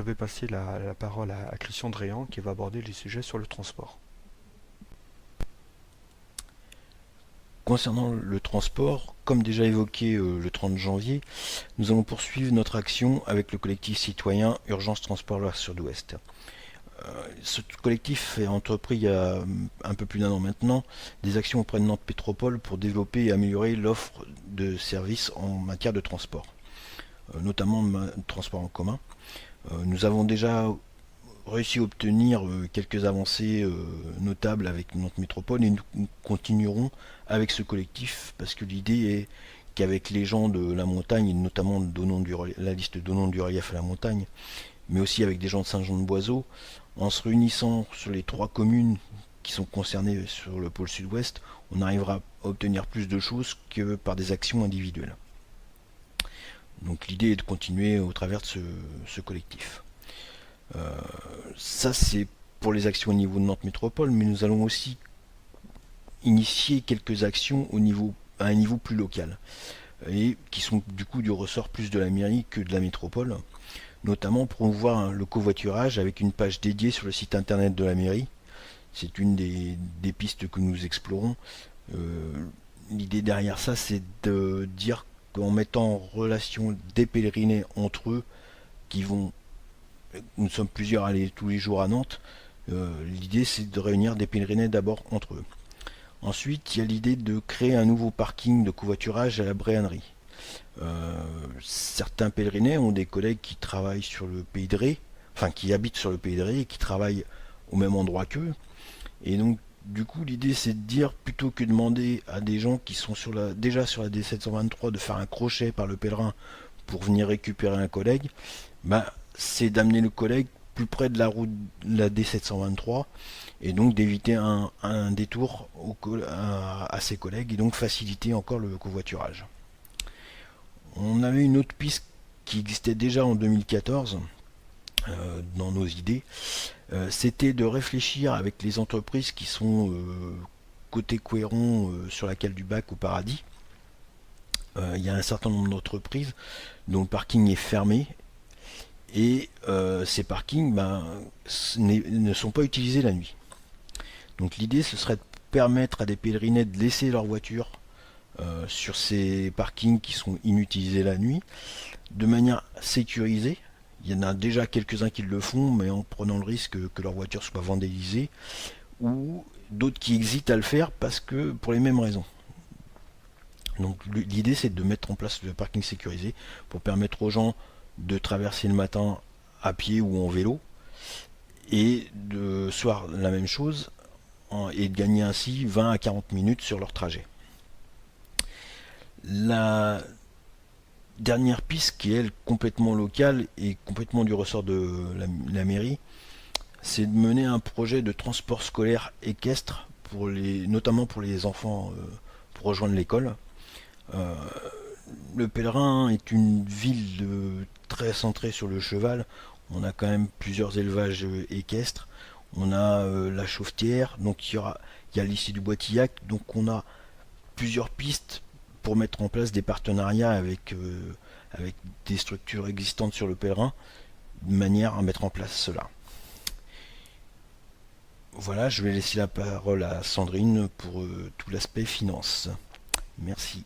Je vais passer la parole à Christian Dréan qui va aborder les sujets sur le transport. Concernant le transport, comme déjà évoqué le 30 janvier, nous allons poursuivre notre action avec le collectif citoyen Urgence Transport Loire Sud-Ouest. Ce collectif a entrepris il y a un peu plus d'un an maintenant des actions auprès de Nantes Métropole pour développer et améliorer l'offre de services en matière de transport, notamment de transport en commun. Nous avons déjà réussi à obtenir quelques avancées notables avec Nantes Métropole et nous continuerons avec ce collectif parce que l'idée est qu'avec les gens de la montagne, et notamment la liste donnant du relief à la montagne, mais aussi avec des gens de Saint-Jean-de-Boiseau, en se réunissant sur les 3 communes qui sont concernées sur le pôle sud-ouest, on arrivera à obtenir plus de choses que par des actions individuelles. Donc l'idée est de continuer au travers de ce collectif. Ça c'est pour les actions au niveau de Nantes Métropole, mais nous allons aussi initier quelques actions à un niveau plus local, et qui sont du coup du ressort plus de la mairie que de la métropole, notamment promouvoir le covoiturage avec une page dédiée sur le site internet de la mairie. C'est une des pistes que nous explorons. L'idée derrière ça, c'est de dire qu'en mettant en relation des pèlerinés entre eux, qui vont, nous sommes plusieurs à aller tous les jours à Nantes, l'idée c'est de réunir des pèlerinés d'abord entre eux. Ensuite, il y a l'idée de créer un nouveau parking de covoiturage à la Bréannerie. Certains pèlerinés ont des collègues qui travaillent sur le Pays de Ré, enfin qui habitent sur le Pays de Ré et qui travaillent au même endroit qu'eux. Et donc, du coup, l'idée c'est de dire, plutôt que de demander à des gens qui sont déjà sur la D723 de faire un crochet par le pèlerin pour venir récupérer un collègue, bah, c'est d'amener le collègue plus près de la route de la D723 et donc d'éviter un détour à ses collègues et donc faciliter encore le covoiturage. On avait une autre piste qui existait déjà en 2014 dans nos idées, c'était de réfléchir avec les entreprises qui sont côté Couéron sur la cale du Bac au Paradis. Il y a un certain nombre d'entreprises dont le parking est fermé et ces parkings ne sont pas utilisés la nuit. Donc l'idée ce serait de permettre à des pèlerinés de laisser leur voiture sur ces parkings qui sont inutilisés la nuit de manière sécurisée. Il y en a déjà quelques-uns qui le font, mais en prenant le risque que leur voiture soit vandalisée, ou d'autres qui hésitent à le faire parce que pour les mêmes raisons. Donc l'idée c'est de mettre en place le parking sécurisé pour permettre aux gens de traverser le matin à pied ou en vélo, et de soir la même chose, et de gagner ainsi 20 à 40 minutes sur leur trajet. La dernière piste qui est elle complètement locale et complètement du ressort de la mairie, c'est de mener un projet de transport scolaire équestre notamment pour les enfants pour rejoindre l'école. Euh, le Pèlerin est une ville très centrée sur le cheval. On a quand même plusieurs élevages équestres. On a la Chaufetière, donc il y a l'issue du Boitillac, donc on a plusieurs pistes pour mettre en place des partenariats avec des structures existantes sur le Pèlerin, de manière à mettre en place cela. Voilà, je vais laisser la parole à Sandrine pour tout l'aspect finance. Merci.